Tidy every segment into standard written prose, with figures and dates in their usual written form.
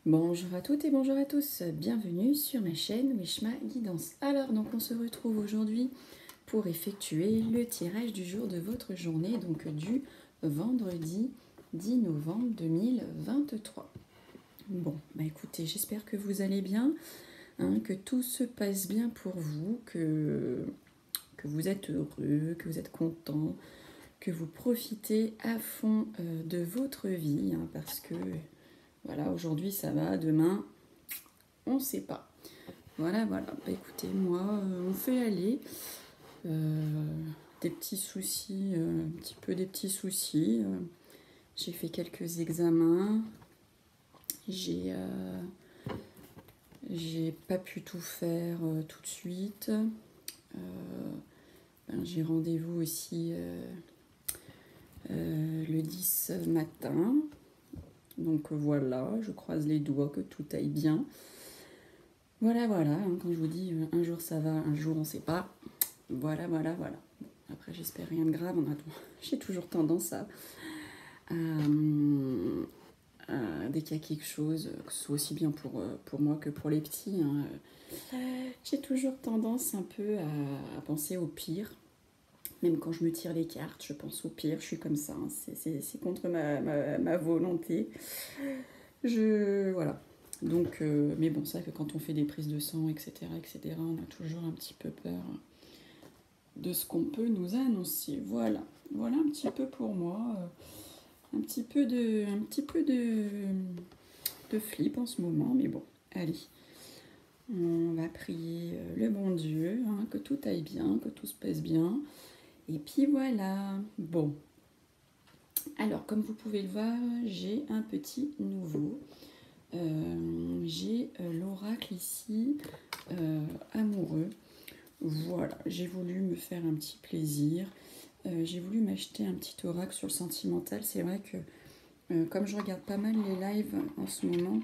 Bonjour à toutes et bonjour à tous, bienvenue sur ma chaîne Wishma Guidance. Alors donc on se retrouve aujourd'hui pour effectuer le tirage du jour de votre journée, donc du vendredi 10 novembre 2023. Bon, bah écoutez, j'espère que vous allez bien, hein, que tout se passe bien pour vous, que vous êtes heureux, que vous êtes content, que vous profitez à fond de votre vie, hein, parce que voilà, aujourd'hui ça va, demain on ne sait pas. Voilà, voilà. Bah, écoutez, moi, on fait aller. Euh, des petits soucis, un petit peu des petits soucis. J'ai fait quelques examens. J'ai j'ai pas pu tout faire tout de suite. J'ai rendez-vous aussi le 10 matin. Donc voilà, je croise les doigts que tout aille bien. Voilà, voilà, hein, quand je vous dis un jour ça va, un jour on sait pas. Voilà, voilà, voilà. Après, j'espère rien de grave. J'ai toujours tendance dès qu'il y a quelque chose, que ce soit aussi bien pour moi que pour les petits, hein, j'ai toujours tendance un peu à penser au pire. Même quand je me tire les cartes, je pense au pire. Je suis comme ça. Hein, c'est contre ma volonté. Voilà. Donc, mais bon, c'est vrai que quand on fait des prises de sang, etc., on a toujours un petit peu peur de ce qu'on peut nous annoncer. Voilà, voilà un petit peu pour moi, un petit peu de flip en ce moment, mais bon, allez, on va prier le bon Dieu, hein, que tout aille bien, que tout se passe bien. Et puis voilà, bon. Alors, comme vous pouvez le voir, j'ai un petit nouveau. J'ai l'oracle ici, amoureux. Voilà, j'ai voulu me faire un petit plaisir. J'ai voulu m'acheter un petit oracle sur le sentimental. C'est vrai que comme je regarde pas mal les lives en ce moment,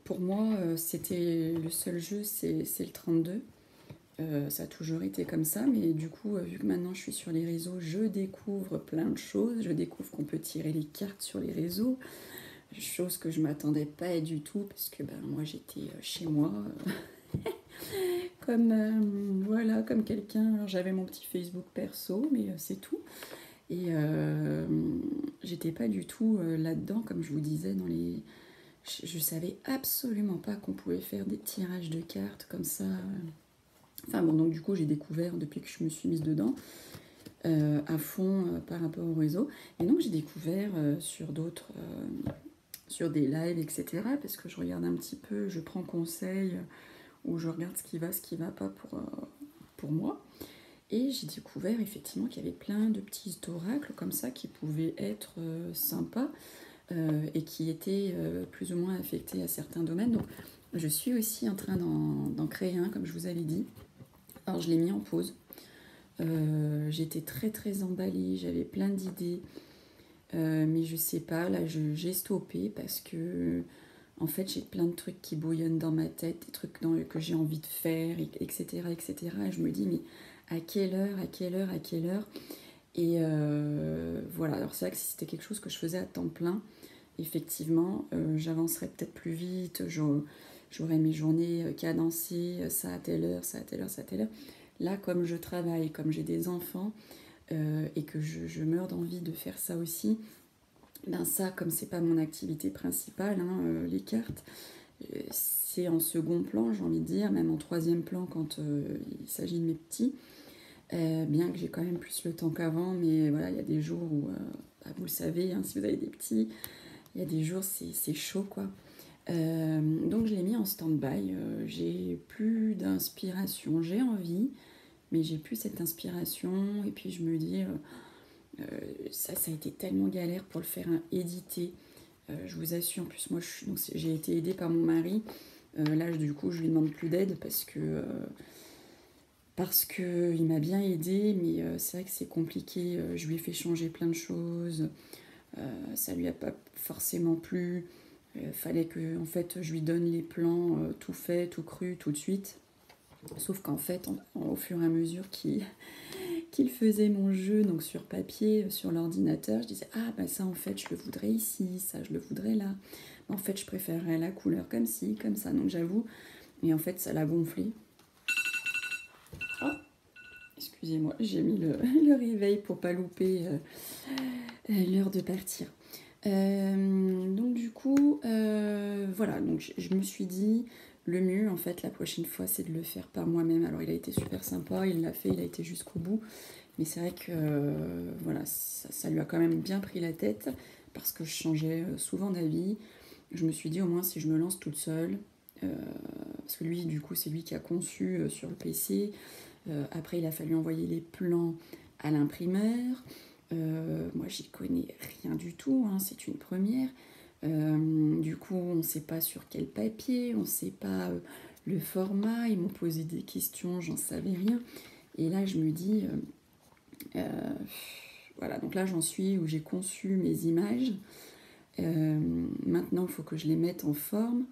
pour moi, c'était le seul jeu, c'est le 32. Ça a toujours été comme ça, mais du coup, vu que maintenant je suis sur les réseaux, je découvre plein de choses. Je découvre qu'on peut tirer les cartes sur les réseaux, chose que je ne m'attendais pas du tout, parce que ben, moi j'étais chez moi, comme voilà, comme quelqu'un. Alors, j'avais mon petit Facebook perso, mais c'est tout. Et j'étais pas du tout là-dedans, comme je vous disais, dans les. Je savais absolument pas qu'on pouvait faire des tirages de cartes comme ça. Enfin bon, donc du coup, j'ai découvert depuis que je me suis mise dedans, à fond par rapport au réseau. Et donc, j'ai découvert sur d'autres, sur des lives, etc. Parce que je regarde un petit peu, je prends conseil, ou je regarde ce qui va pas pour moi. Et j'ai découvert effectivement qu'il y avait plein de petits oracles comme ça qui pouvaient être sympas et qui étaient plus ou moins affectés à certains domaines. Donc je suis aussi en train d'en créer un, comme je vous avais dit. Alors je l'ai mis en pause. J'étais très très emballée, j'avais plein d'idées. Mais je sais pas, là j'ai stoppé parce que en fait j'ai plein de trucs qui bouillonnent dans ma tête, des trucs que j'ai envie de faire, etc., etc. Et je me dis, mais à quelle heure, à quelle heure, à quelle heure? Et voilà, alors c'est vrai que si c'était quelque chose que je faisais à temps plein, effectivement, j'avancerais peut-être plus vite, j'aurais mes journées cadencées, ça à telle heure, ça à telle heure, ça à telle heure. Là, comme je travaille, comme j'ai des enfants, et que je meurs d'envie de faire ça aussi, ben ça, comme c'est pas mon activité principale, hein, les cartes, c'est en second plan, j'ai envie de dire, même en troisième plan quand il s'agit de mes petits. Bien que j'ai quand même plus le temps qu'avant, mais voilà, il y a des jours où, bah, vous le savez, hein, si vous avez des petits, il y a des jours c'est chaud quoi. Donc je l'ai mis en stand-by, j'ai plus d'inspiration, j'ai envie, mais j'ai plus cette inspiration, et puis je me dis, ça a été tellement galère pour le faire éditer. Je vous assure, en plus moi j'ai été aidée par mon mari. Là du coup je lui demande plus d'aide parce que il m'a bien aidé, mais c'est vrai que c'est compliqué. Je lui ai fait changer plein de choses, ça lui a pas forcément plu. Fallait que en fait je lui donne les plans tout fait, tout cru, tout de suite. Sauf qu'en fait, au fur et à mesure qu'il faisait mon jeu donc sur papier, sur l'ordinateur, je disais ah bah ça en fait je le voudrais ici, ça je le voudrais là. En fait je préférerais la couleur comme ci, comme ça. Donc j'avoue, et en fait ça l'a gonflé. Oh, excusez-moi, j'ai mis le réveil pour pas louper l'heure de partir. Donc du coup, voilà, donc je me suis dit, le mieux en fait la prochaine fois c'est de le faire par moi-même. Alors il a été super sympa, il l'a fait, il a été jusqu'au bout, mais c'est vrai que voilà, ça lui a quand même bien pris la tête, parce que je changeais souvent d'avis. Je me suis dit au moins si je me lance toute seule, parce que lui du coup c'est lui qui a conçu sur le PC, après il a fallu envoyer les plans à l'imprimeur. Moi, j'y connais rien du tout, hein, c'est une première. Du coup, on ne sait pas sur quel papier, on ne sait pas le format. Ils m'ont posé des questions, j'en savais rien. Et là, je me dis, voilà, donc là, j'en suis où j'ai conçu mes images. Maintenant, il faut que je les mette en forme.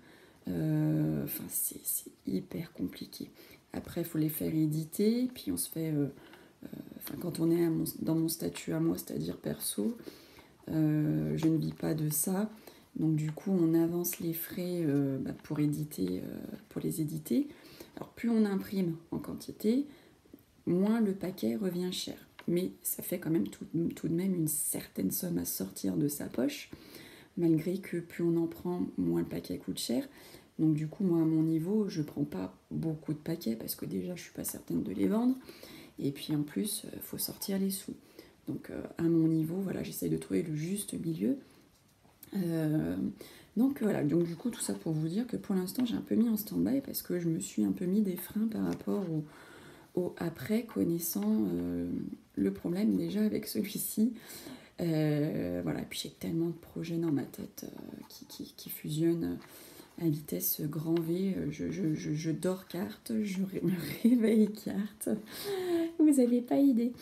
Enfin, c'est hyper compliqué. Après, il faut les faire éditer, puis on se fait... Enfin, quand on est dans mon statut à moi, c'est-à-dire perso, je ne vis pas de ça. Donc du coup, on avance les frais pour éditer, pour les éditer. Alors plus on imprime en quantité, moins le paquet revient cher. Mais ça fait quand même tout de même une certaine somme à sortir de sa poche, malgré que plus on en prend, moins le paquet coûte cher. Donc du coup, moi à mon niveau, je ne prends pas beaucoup de paquets, parce que déjà, je ne suis pas certaine de les vendre. Et puis en plus, il faut sortir les sous. Donc à mon niveau, voilà, j'essaye de trouver le juste milieu. Donc voilà, donc du coup tout ça pour vous dire que pour l'instant j'ai un peu mis en stand-by, parce que je me suis un peu mis des freins par rapport au après, connaissant le problème déjà avec celui-ci. Voilà, et puis j'ai tellement de projets dans ma tête qui fusionnent à vitesse grand V. Je dors carte, je me réveille carte. Vous n'avez pas idée.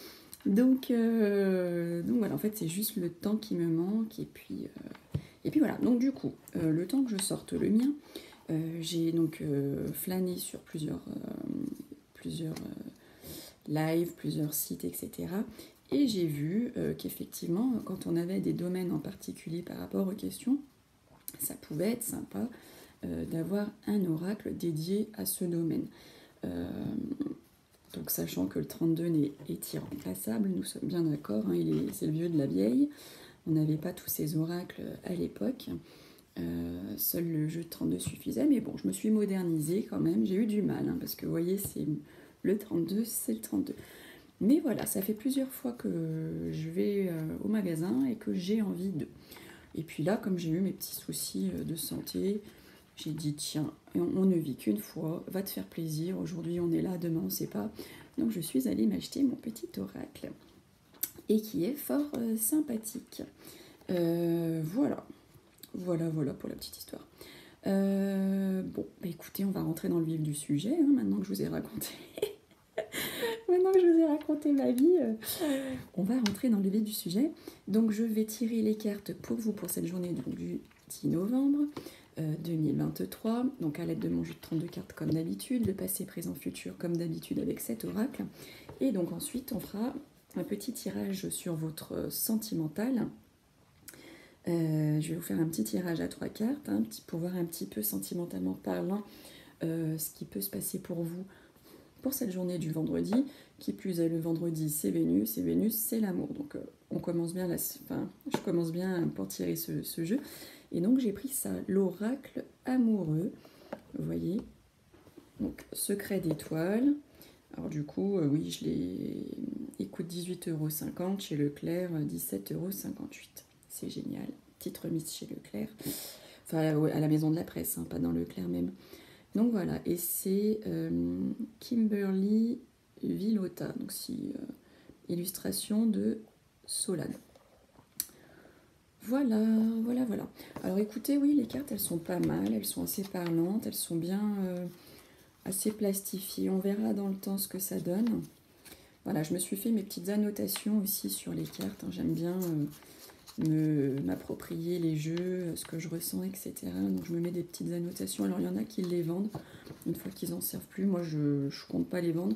Donc voilà, en fait c'est juste le temps qui me manque, et puis voilà. Donc du coup, le temps que je sorte le mien, j'ai donc flâné sur plusieurs lives, plusieurs sites, etc. Et j'ai vu qu'effectivement, quand on avait des domaines en particulier par rapport aux questions, ça pouvait être sympa d'avoir un oracle dédié à ce domaine. Donc sachant que le 32 est irremplaçable, nous sommes bien d'accord, hein, c'est le vieux de la vieille. On n'avait pas tous ces oracles à l'époque. Seul le jeu de 32 suffisait, mais bon, je me suis modernisée quand même. J'ai eu du mal, hein, parce que vous voyez, c'est le 32, c'est le 32. Mais voilà, ça fait plusieurs fois que je vais au magasin et que j'ai envie de... Et puis là, comme j'ai eu mes petits soucis de santé, j'ai dit tiens, on ne vit qu'une fois, va te faire plaisir, aujourd'hui on est là, demain on ne sait pas. Donc je suis allée m'acheter mon petit oracle, et qui est fort sympathique. Voilà pour la petite histoire. Bon, bah écoutez, on va rentrer dans le vif du sujet, hein, maintenant que je vous ai raconté... Maintenant que je vous ai raconté ma vie, on va rentrer dans le vif du sujet. Donc je vais tirer les cartes pour vous pour cette journée du 10 novembre 2023. Donc à l'aide de mon jeu de 32 cartes comme d'habitude, le passé, présent, futur comme d'habitude avec cet oracle. Et donc ensuite on fera un petit tirage sur votre sentimental. Je vais vous faire un petit tirage à 3 cartes, hein, pour voir un petit peu sentimentalement parlant ce qui peut se passer pour vous pour cette journée du vendredi. Qui plus est, le vendredi c'est Vénus, et Vénus c'est l'amour. Donc on commence bien je commence bien pour tirer ce jeu. Et donc j'ai pris ça, l'oracle amoureux. Vous voyez, donc secret d'étoile. Alors du coup, oui, il coûte 18,50 € chez Leclerc, 17,58 €. C'est génial. Petite remise chez Leclerc. Enfin, à la maison de la presse, hein, pas dans Leclerc même. Donc voilà, et c'est Kimberly Villota, donc c'est illustration de Solane. Voilà. Alors écoutez, oui, les cartes, elles sont pas mal, elles sont assez parlantes, elles sont bien assez plastifiées. On verra dans le temps ce que ça donne. Voilà, je me suis fait mes petites annotations aussi sur les cartes, hein. J'aime bien m'approprier les jeux, ce que je ressens, etc. Donc je me mets des petites annotations. Alors il y en a qui les vendent une fois qu'ils en servent plus. Moi je compte pas les vendre.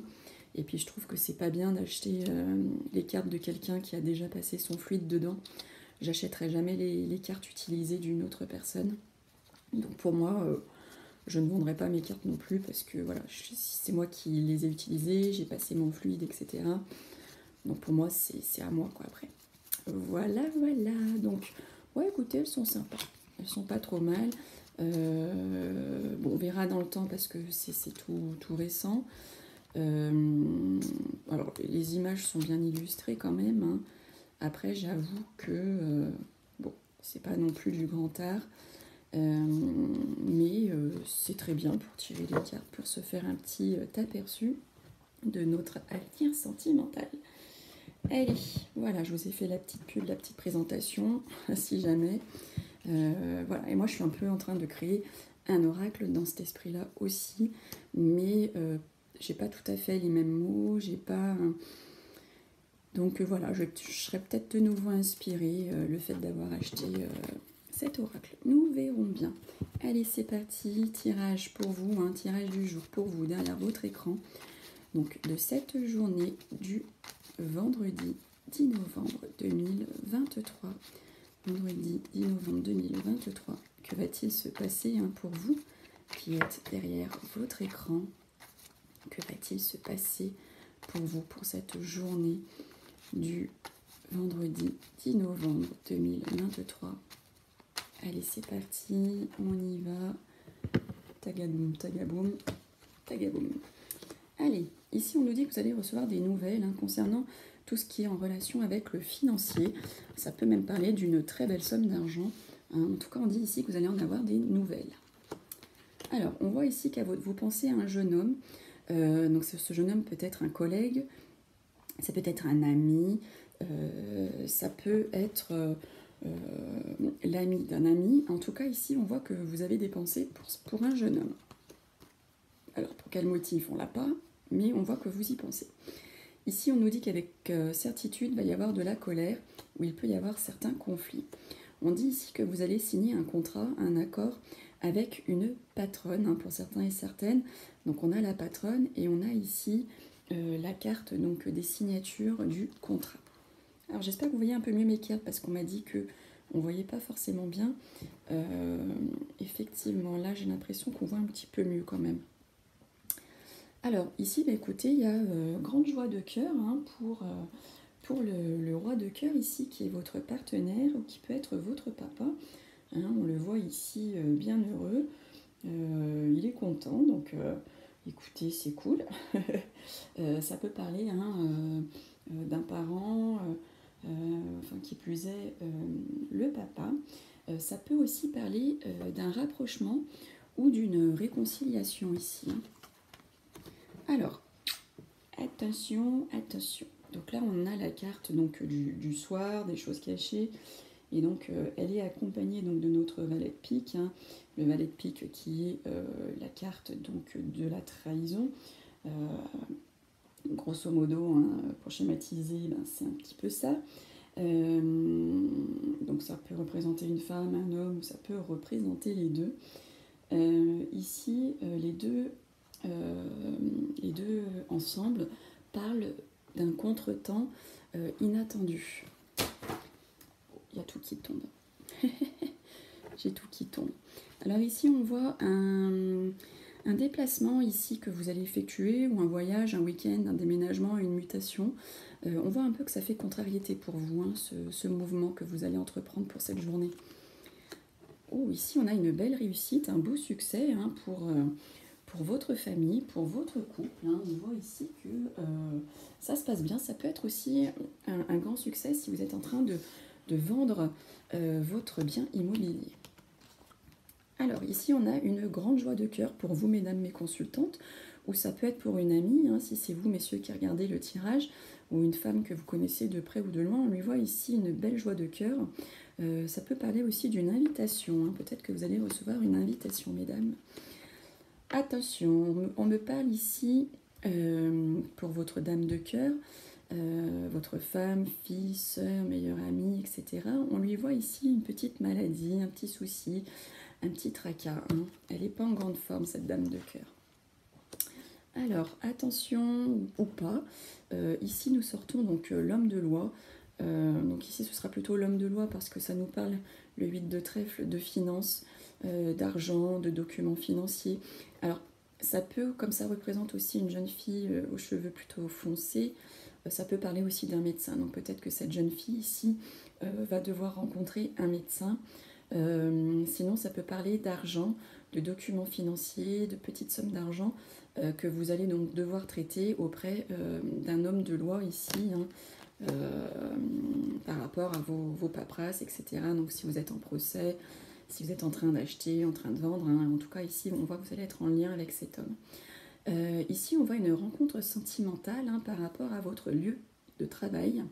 Et puis je trouve que c'est pas bien d'acheter les cartes de quelqu'un qui a déjà passé son fluide dedans. J'achèterai jamais les cartes utilisées d'une autre personne. Donc pour moi, je ne vendrai pas mes cartes non plus parce que voilà, c'est moi qui les ai utilisées, j'ai passé mon fluide, etc. Donc pour moi, c'est à moi quoi après. Voilà, voilà. Donc, ouais, écoutez, elles sont sympas. Elles sont pas trop mal. Bon, on verra dans le temps parce que c'est tout récent. Alors, les images sont bien illustrées quand même. Hein. Après, j'avoue que, bon, c'est pas non plus du grand art. Mais c'est très bien pour tirer les cartes, pour se faire un petit aperçu de notre avenir sentimental. Allez, voilà, je vous ai fait la petite pub, la petite présentation, si jamais. Voilà, et moi je suis un peu en train de créer un oracle dans cet esprit-là aussi, mais j'ai pas tout à fait les mêmes mots, j'ai pas... Donc voilà, je serais peut-être de nouveau inspirée, le fait d'avoir acheté cet oracle. Nous verrons bien. Allez, c'est parti, tirage pour vous, hein, tirage du jour pour vous derrière votre écran. Donc de cette journée du vendredi 10 novembre 2023. Vendredi 10 novembre 2023. Que va-t-il se passer pour vous qui êtes derrière votre écran? Que va-t-il se passer pour vous pour cette journée du vendredi 10 novembre 2023? Allez, c'est parti, on y va. Tagaboum, tagaboum, tagaboum. Allez, ici on nous dit que vous allez recevoir des nouvelles concernant tout ce qui est en relation avec le financier. Ça peut même parler d'une très belle somme d'argent. En tout cas, on dit ici que vous allez en avoir des nouvelles. Alors, on voit ici qu'à vous pensez à un jeune homme. Donc ce jeune homme peut être un collègue, ça peut être un ami, ça peut être l'ami d'un ami. En tout cas, ici, on voit que vous avez dépensé pour un jeune homme. Alors, pour quel motif, on l'a pas, mais on voit que vous y pensez. Ici, on nous dit qu'avec certitude, il va y avoir de la colère, ou il peut y avoir certains conflits. On dit ici que vous allez signer un contrat, un accord avec une patronne, pour certains et certaines. Donc, on a la patronne et on a ici la carte donc, des signatures du contrat. Alors, j'espère que vous voyez un peu mieux mes cartes, parce qu'on m'a dit que on ne voyait pas forcément bien. Effectivement, là, j'ai l'impression qu'on voit un petit peu mieux quand même. Alors, ici, écoutez, il y a grande joie de cœur pour le roi de cœur ici, qui est votre partenaire, ou qui peut être votre papa. On le voit ici bien heureux. Il est content, donc écoutez, c'est cool. Ça peut parler d'un parent, enfin qui plus est le papa. Ça peut aussi parler d'un rapprochement ou d'une réconciliation ici. Alors, attention, attention. Donc là, on a la carte donc, du soir, des choses cachées. Et donc, elle est accompagnée donc, de notre valet de pique. Le valet de pique qui est la carte donc, de la trahison. Grosso modo, pour schématiser, c'est un petit peu ça. Donc ça peut représenter une femme, un homme, ou ça peut représenter les deux. Ici, les deux ensemble parlent d'un contretemps inattendu. Il y a tout qui tombe. J'ai tout qui tombe. Alors ici, on voit un déplacement ici que vous allez effectuer, ou un voyage, un week-end, un déménagement, une mutation. On voit un peu que ça fait contrariété pour vous, ce mouvement que vous allez entreprendre pour cette journée. Oh, ici, on a une belle réussite, un beau succès pour votre famille, pour votre couple. On voit ici que ça se passe bien. Ça peut être aussi un grand succès si vous êtes en train de vendre votre bien immobilier. Alors ici, on a une grande joie de cœur pour vous, mesdames mes consultantes, ou ça peut être pour une amie, si c'est vous, messieurs, qui regardez le tirage, ou une femme que vous connaissez de près ou de loin. On lui voit ici une belle joie de cœur. Ça peut parler aussi d'une invitation. Peut-être que vous allez recevoir une invitation, mesdames. Attention, on me parle ici pour votre dame de cœur, votre femme, fille, sœur, meilleure amie, etc. On lui voit ici une petite maladie, un petit souci, un petit tracas. Elle n'est pas en grande forme, cette dame de cœur. Alors, attention ou pas, ici nous sortons donc l'homme de loi. Donc ici ce sera plutôt l'homme de loi parce que ça nous parle, le 8 de trèfle, de finances, d'argent, de documents financiers. Alors, ça peut, comme ça représente aussi une jeune fille aux cheveux plutôt foncés, ça peut parler aussi d'un médecin. Donc peut-être que cette jeune fille ici va devoir rencontrer un médecin. Sinon, ça peut parler d'argent, de documents financiers, de petites sommes d'argent que vous allez donc devoir traiter auprès d'un homme de loi ici, hein, par rapport à vos paperasses, etc. Donc si vous êtes en procès, si vous êtes en train d'acheter, en train de vendre, hein, en tout cas ici on voit que vous allez être en lien avec cet homme. Ici on voit une rencontre sentimentale, hein, par rapport à votre lieu de travail.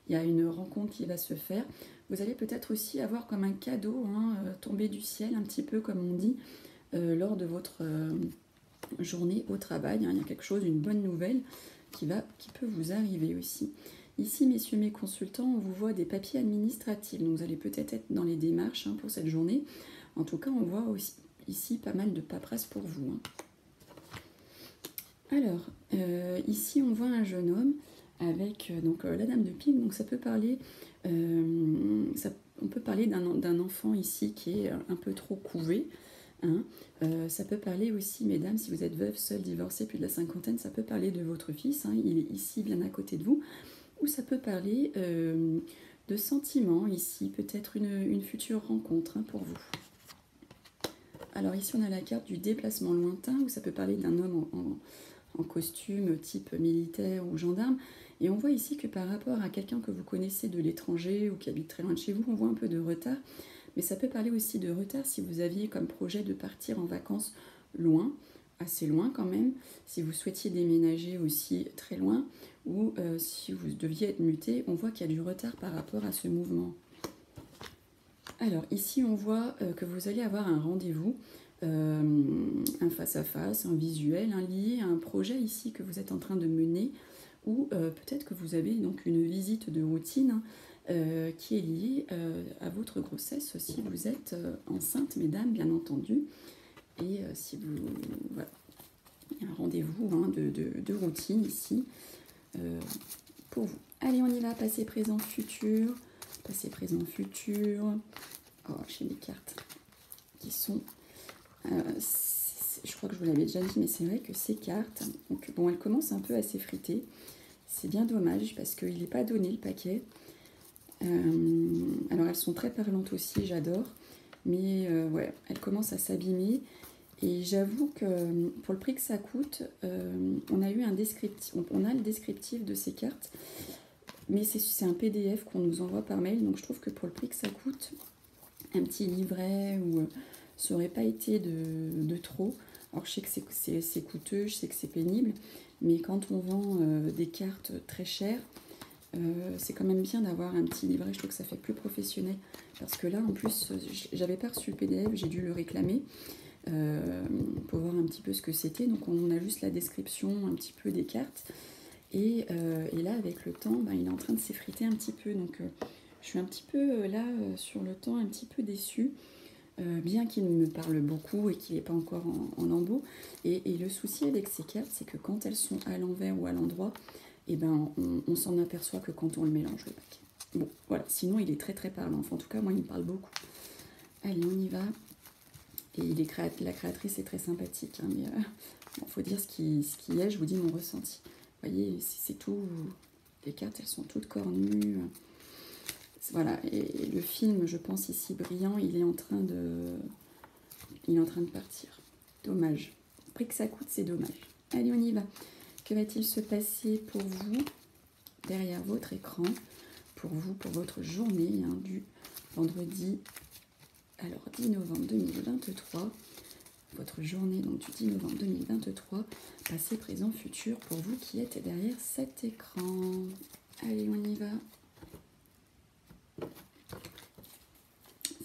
Il y a une rencontre qui va se faire. Vous allez peut-être aussi avoir comme un cadeau, hein, tombé du ciel, un petit peu comme on dit, lors de votre journée au travail. Hein. Il y a quelque chose, une bonne nouvelle qui peut vous arriver aussi. Ici, messieurs mes consultants, on vous voit des papiers administratifs. Donc vous allez peut-être être dans les démarches, hein, pour cette journée. En tout cas, on voit aussi ici pas mal de paperasse pour vous. Hein. Alors, ici, on voit un jeune homme avec donc la dame de pique. Donc ça peut parler, on peut parler d'un enfant ici qui est un peu trop couvé. Hein. Ça peut parler aussi, mesdames, si vous êtes veuve, seule, divorcée, plus de la cinquantaine, ça peut parler de votre fils. Hein, il est ici, bien à côté de vous. Ou ça peut parler de sentiments ici, peut-être une future rencontre, hein, pour vous. Alors ici, on a la carte du déplacement lointain, où ça peut parler d'un homme en costume type militaire ou gendarme. Et on voit ici que par rapport à quelqu'un que vous connaissez de l'étranger ou qui habite très loin de chez vous, on voit un peu de retard. Mais ça peut parler aussi de retard si vous aviez comme projet de partir en vacances loin, assez loin quand même, si vous souhaitiez déménager aussi très loin, ou si vous deviez être muté, on voit qu'il y a du retard par rapport à ce mouvement. Alors ici on voit que vous allez avoir un rendez-vous, un face-à-face, un visuel, un lié à un projet ici que vous êtes en train de mener, ou peut-être que vous avez donc une visite de routine, qui est liée à votre grossesse si vous êtes enceinte, mesdames, bien entendu. Et si vous... Voilà, il y a un rendez-vous, hein, de routine ici pour vous. Allez, on y va, passé, présent, futur. Passé, présent, futur. Oh, j'ai des cartes qui sont... je crois que je vous l'avais déjà dit, mais c'est vrai que ces cartes, donc, bon, elles commencent un peu à s'effriter. C'est bien dommage parce qu'il n'est pas donné le paquet. Alors elles sont très parlantes aussi, j'adore. Mais ouais, elles commencent à s'abîmer. Et j'avoue que pour le prix que ça coûte, on a eu un descriptif, on a le descriptif de ces cartes. Mais c'est un PDF qu'on nous envoie par mail. Donc je trouve que pour le prix que ça coûte, un petit livret ou ça n'aurait pas été de trop. Alors je sais que c'est coûteux, je sais que c'est pénible. Mais quand on vend des cartes très chères, c'est quand même bien d'avoir un petit livret. Je trouve que ça fait plus professionnel. Parce que là, en plus, j'avais pas reçu le PDF, j'ai dû le réclamer pour voir un petit peu ce que c'était. Donc on a juste la description un petit peu des cartes. Et là, avec le temps, ben, il est en train de s'effriter un petit peu. Donc je suis un petit peu là, sur le temps, un petit peu déçue. Bien qu'il me parle beaucoup et qu'il n'est pas encore en embout. Et le souci avec ces cartes, c'est que quand elles sont à l'envers ou à l'endroit, et ben, on s'en aperçoit que quand on le mélange, le paquet. Bon, voilà, sinon il est très très parlant. Enfin, en tout cas, moi, il me parle beaucoup. Allez, on y va. Et la créatrice est très sympathique. Hein, mais bon, faut dire ce qui est, je vous dis mon ressenti. Vous voyez, c'est tout. Les cartes, elles sont toutes cornues. Voilà, et le film, je pense ici, brillant, il est en train de partir. Dommage. Le prix que ça coûte, c'est dommage. Allez, on y va. Que va-t-il se passer pour vous, derrière votre écran, pour vous, pour votre journée, hein, du vendredi, alors 10 novembre 2023, votre journée donc du 10 novembre 2023, passé, présent, futur, pour vous qui êtes derrière cet écran. Allez, on y va.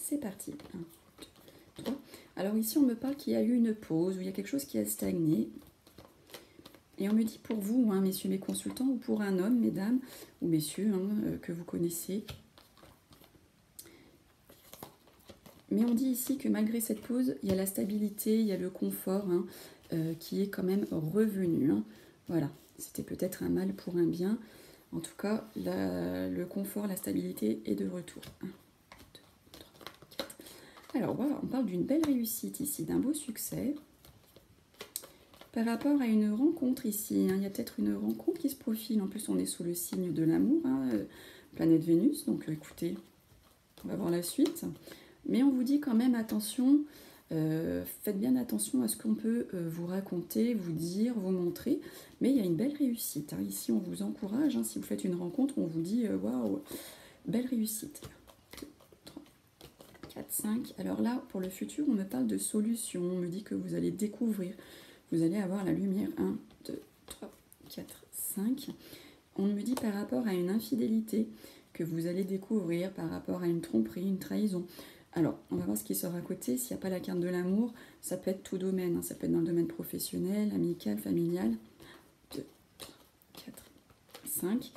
C'est parti. 1, 2, 3. Alors ici, on me parle qu'il y a eu une pause, ou il y a quelque chose qui a stagné. Et on me dit pour vous, hein, messieurs mes consultants, ou pour un homme, mesdames, ou messieurs, hein, que vous connaissez. Mais on dit ici que malgré cette pause, il y a la stabilité, il y a le confort. Hein. qui est quand même revenu. Hein. Voilà, c'était peut-être un mal pour un bien. En tout cas, le confort, la stabilité est de retour. 1, 2, 3, 4. Alors voilà, on parle d'une belle réussite ici, d'un beau succès. Par rapport à une rencontre ici, hein, il y a peut-être une rencontre qui se profile. En plus, on est sous le signe de l'amour, hein, planète Vénus. Donc écoutez, on va voir la suite. Mais on vous dit quand même, attention, faites bien attention à ce qu'on peut vous raconter, vous dire, vous montrer. Mais il y a une belle réussite. Hein. Ici, on vous encourage. Hein, si vous faites une rencontre, on vous dit, waouh, belle réussite. 2, 3, 4, 5. Alors là, pour le futur, on me parle de solution. On me dit que vous allez découvrir. Vous allez avoir la lumière. 1, 2, 3, 4, 5. On me dit par rapport à une infidélité que vous allez découvrir, par rapport à une tromperie, une trahison. Alors, on va voir ce qui sort à côté. S'il n'y a pas la carte de l'amour, ça peut être tout domaine. Hein. Ça peut être dans le domaine professionnel, amical, familial. 2, 3, 4, 5.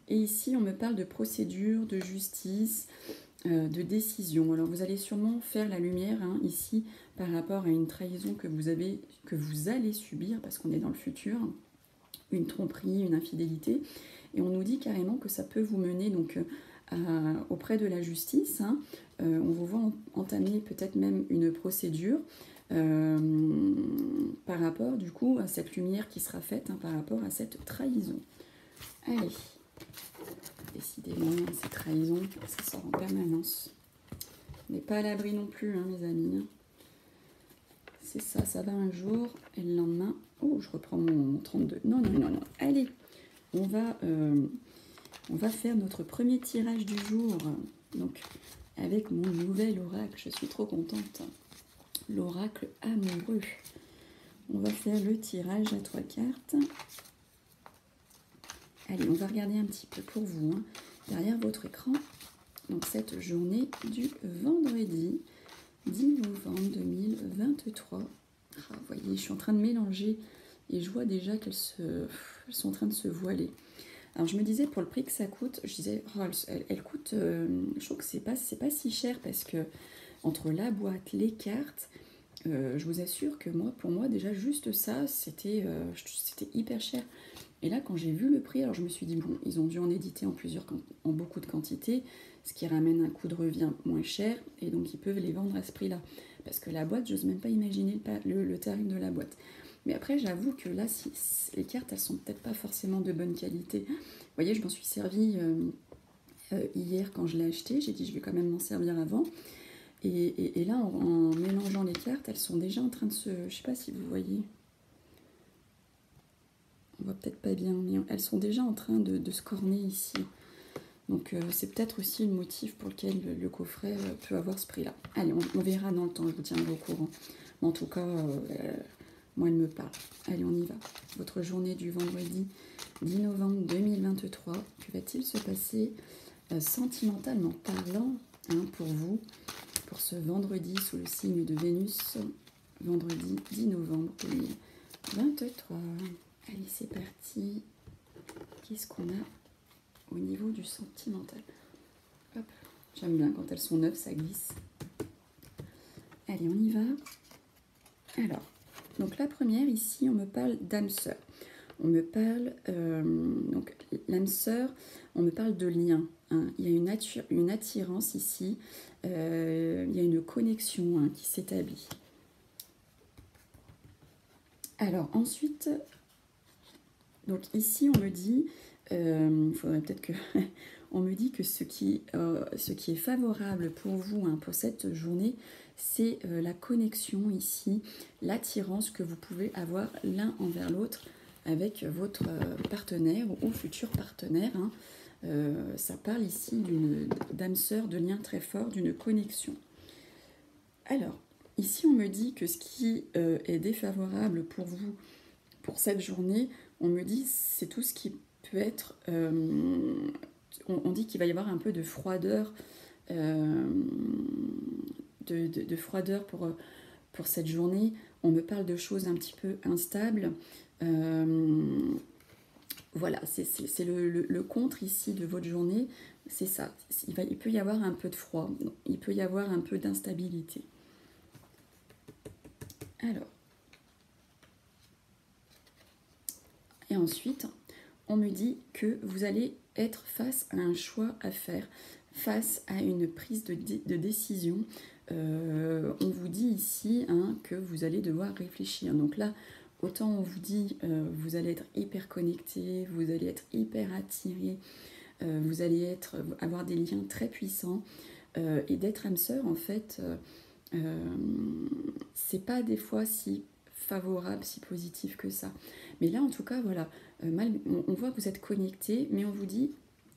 Et ici, on me parle de procédure, de justice, de décision. Alors, vous allez sûrement faire la lumière, hein, ici, par rapport à une trahison que vous allez subir, parce qu'on est dans le futur, une tromperie, une infidélité. Et on nous dit carrément que ça peut vous mener donc auprès de la justice. Hein. On vous voit entamer peut-être même une procédure par rapport du coup à cette lumière qui sera faite, hein, par rapport à cette trahison. Allez, décidément, ces trahisons, ça sort en permanence. On n'est pas à l'abri non plus, hein, mes amis. Hein. C'est ça, ça va un jour et le lendemain... Oh, je reprends mon 32. Non, non, non, non. Allez, on va faire notre premier tirage du jour. Donc, avec mon nouvel oracle. Je suis trop contente. L'oracle amoureux. On va faire le tirage à 3 cartes. Allez, on va regarder un petit peu pour vous, hein, derrière votre écran. Donc, cette journée du vendredi 10 novembre 2023. Ah, vous voyez, je suis en train de mélanger et je vois déjà qu'elles sont en train de se voiler. Alors, je me disais, pour le prix que ça coûte, je disais, oh, elle coûte, je trouve que c'est pas si cher parce que entre la boîte, les cartes, je vous assure que pour moi, déjà, juste ça, c'était hyper cher. Et là, quand j'ai vu le prix, alors je me suis dit, bon, ils ont dû en éditer en beaucoup de quantités, ce qui ramène un coût de revient moins cher, et donc ils peuvent les vendre à ce prix-là. Parce que la boîte, j'ose même pas imaginer le tarif de la boîte. Mais après, j'avoue que là, les cartes, elles sont peut-être pas forcément de bonne qualité. Vous voyez, je m'en suis servi hier quand je l'ai acheté. J'ai dit, je vais quand même m'en servir avant. Et là, en mélangeant les cartes, elles sont déjà en train de se... Je sais pas si vous voyez. On voit peut-être pas bien, mais elles sont déjà en train de se corner ici. Donc c'est peut-être aussi le motif pour lequel le coffret peut avoir ce prix-là. Allez, on verra dans le temps, je vous tiendrai au courant. Mais en tout cas, moi, elle me parle. Allez, on y va. Votre journée du vendredi 10 novembre 2023, que va-t-il se passer sentimentalement parlant, hein, pour vous, pour ce vendredi sous le signe de Vénus, vendredi 10 novembre 2023. Allez, c'est parti. Qu'est-ce qu'on a au niveau du sentimental? Hop, j'aime bien quand elles sont neuves, ça glisse. Allez, on y va. Alors, donc la première, ici, on me parle d'âme sœur. On me parle, donc l'âme sœur, on me parle de lien. Hein. Il y a une attirance ici, il y a une connexion, hein, qui s'établit. Alors ensuite, donc ici on me dit, il faudrait peut-être que... on me dit que ce qui est favorable pour vous, hein, pour cette journée, c'est la connexion ici, l'attirance que vous pouvez avoir l'un envers l'autre avec votre partenaire ou futur partenaire. Hein. Ça parle ici d'âme sœur, de lien très fort, d'une connexion. Alors, ici on me dit que ce qui est défavorable pour vous, pour cette journée, on me dit c'est tout ce qui peut être... on dit qu'il va y avoir un peu de froideur, de froideur pour cette journée. On me parle de choses un petit peu instables. Voilà, c'est le contre ici de votre journée, c'est ça. Il peut y avoir un peu de froid, il peut y avoir un peu d'instabilité. Alors, Et ensuite, on me dit que vous allez être face à un choix à faire, face à une prise de décision. On vous dit ici que vous allez devoir réfléchir. Donc là, autant on vous dit vous allez être hyper connecté, vous allez être hyper attiré, vous allez avoir des liens très puissants. Et d'être âme sœur, en fait, c'est pas des fois si favorable, si positif que ça. Mais là, en tout cas, voilà, on voit que vous êtes connecté, mais on vous dit,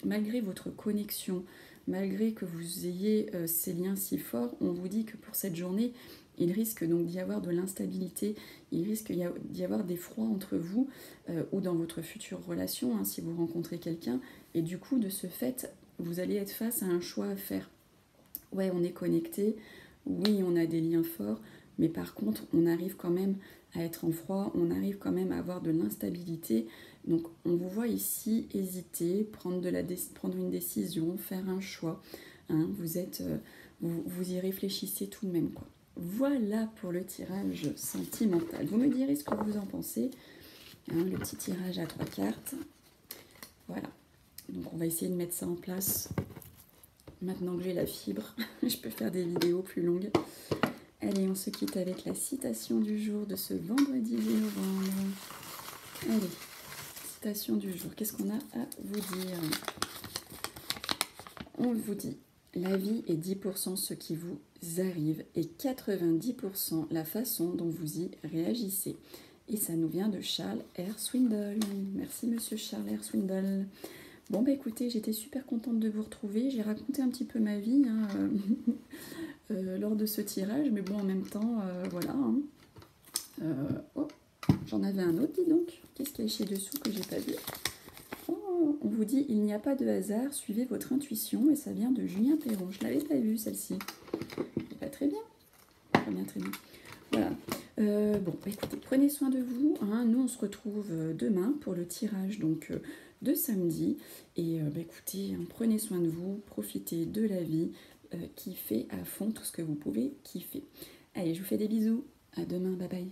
malgré votre connexion, malgré que vous ayez ces liens si forts, on vous dit que pour cette journée, il risque donc d'y avoir de l'instabilité, il risque d'y avoir des froids entre vous ou dans votre future relation, si vous rencontrez quelqu'un. Et du coup, de ce fait, vous allez être face à un choix à faire. Ouais, on est connecté, oui, on a des liens forts, mais par contre, on arrive quand même à être en froid, on arrive quand même à avoir de l'instabilité. Donc, on vous voit ici hésiter, prendre une décision, faire un choix. Vous y réfléchissez tout de même, quoi. Voilà pour le tirage sentimental. Vous me direz ce que vous en pensez. Le petit tirage à 3 cartes. Voilà. Donc, on va essayer de mettre ça en place. Maintenant que j'ai la fibre, je peux faire des vidéos plus longues. Allez, on se quitte avec la citation du jour de ce vendredi 10 novembre. Allez, citation du jour. Qu'est-ce qu'on a à vous dire? On vous dit, la vie est 10% ce qui vous arrive et 90% la façon dont vous y réagissez. Et ça nous vient de Charles R. Swindoll. Merci, monsieur Charles R. Swindoll. Bon, bah écoutez, j'étais super contente de vous retrouver. J'ai raconté un petit peu ma vie lors de ce tirage, mais bon, en même temps, voilà. Oh, j'en avais un autre, dis donc. Qu'est-ce qu'il y a ici dessous que j'ai pas vu? Oh, on vous dit, il n'y a pas de hasard, suivez votre intuition, et ça vient de Julien Perron. Je ne l'avais pas vue, celle-ci. Pas très bien. Très bien, très bien. Voilà. Bon, bah écoutez, prenez soin de vous. Nous, on se retrouve demain pour le tirage de samedi. Et bah écoutez, prenez soin de vous, profitez de la vie, kiffez à fond tout ce que vous pouvez kiffer. Allez, je vous fais des bisous. À demain, bye bye.